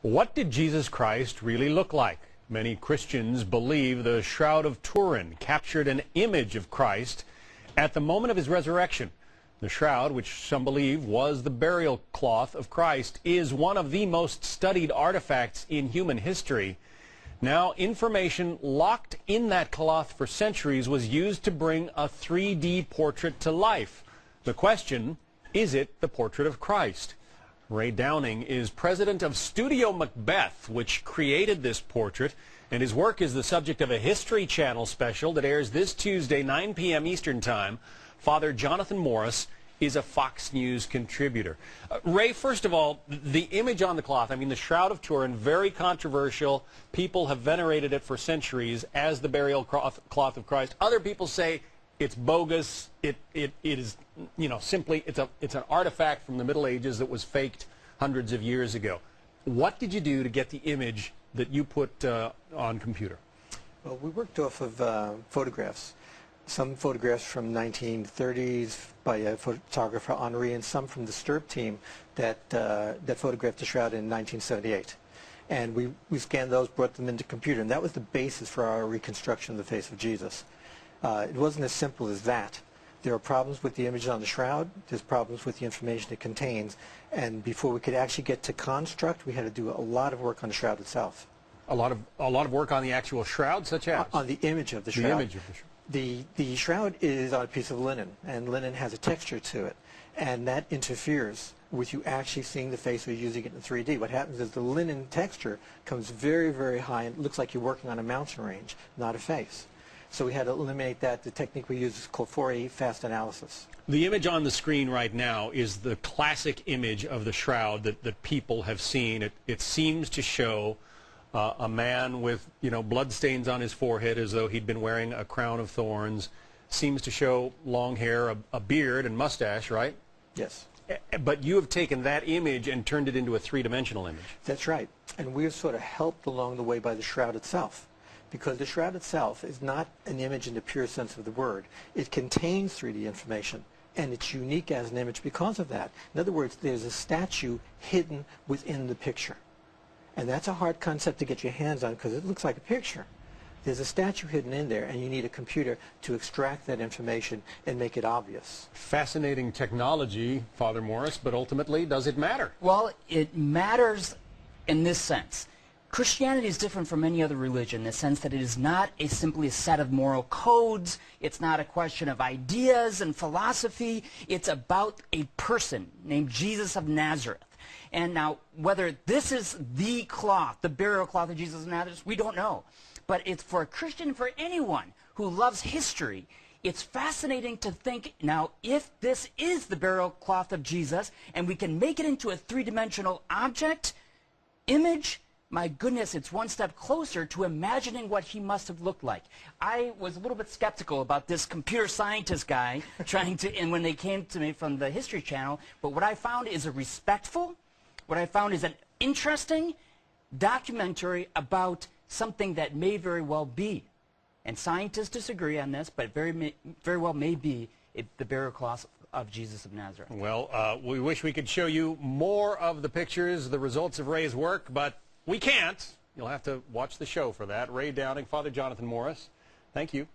What did Jesus Christ really look like? Many Christians believe the Shroud of Turin captured an image of Christ at the moment of his resurrection. The shroud, which some believe was the burial cloth of Christ, is one of the most studied artifacts in human history. Now, information locked in that cloth for centuries was used to bring a 3D portrait to life. The question, is it the portrait of Christ? Ray Downing is president of Studio Macbeth, which created this portrait, and his work is the subject of a History Channel special that airs this Tuesday, 9 p.m. Eastern Time. Father Jonathan Morris is a Fox News contributor. Ray, first of all, the image on the cloth, I mean, the Shroud of Turin, very controversial. People have venerated it for centuries as the burial cloth of Christ. Other people say it's bogus. It is, you know, simply it's an artifact from the Middle Ages that was faked hundreds of years ago. What did you do to get the image that you put on computer? Well, we worked off of photographs. Some photographs from 1930s by a photographer, Henri, and some from the Stirp team that photographed the shroud in 1978. And we scanned those, brought them into computer, and that was the basis for our reconstruction of the face of Jesus. It wasn't as simple as that. There are problems with the image on the shroud. There's problems with the information it contains. And before we could actually get to construct, we had to do a lot of work on the shroud itself. A lot of work on the actual shroud, such as? On the image of the shroud. The image of the shroud. The shroud is on a piece of linen, and linen has a texture to it, and that interferes with you actually seeing the face or using it in 3D. What happens is the linen texture comes very, very high, and it looks like you're working on a mountain range, not a face. So we had to eliminate that. The technique we use is called Fourier fast analysis. The image on the screen right now is the classic image of the shroud that people have seen. It seems to show a man with, bloodstains on his forehead as though he'd been wearing a crown of thorns. Seems to show long hair, a beard, and mustache, right? Yes. But you have taken that image and turned it into a three-dimensional image. That's right. And we have sort of helped along the way by the shroud itself. Because the shroud itself is not an image in the pure sense of the word. It contains 3D information, and it's unique as an image because of that. In other words, there's a statue hidden within the picture. And that's a hard concept to get your hands on because it looks like a picture. There's a statue hidden in there, and you need a computer to extract that information and make it obvious. Fascinating technology, Father Morris, but ultimately, does it matter? Well, it matters in this sense. Christianity is different from any other religion in the sense that it is not simply a set of moral codes. It's not a question of ideas and philosophy. It's about a person named Jesus of Nazareth. And now, whether this is the cloth, the burial cloth of Jesus of Nazareth, we don't know. But it's for a Christian, for anyone who loves history, it's fascinating to think, now, if this is the burial cloth of Jesus, and we can make it into a three-dimensional object, image, my goodness, it's one step closer to imagining what he must have looked like. I was a little bit skeptical about this computer scientist guy and when they came to me from the History Channel, but what I found is a respectful, what I found is an interesting documentary about something that may very well be, and scientists disagree on this, but very well may be the burial cloth of Jesus of Nazareth. Well, we wish we could show you more of the pictures, the results of Ray's work, but we can't. You'll have to watch the show for that. Ray Downing, Father Jonathan Morris, thank you.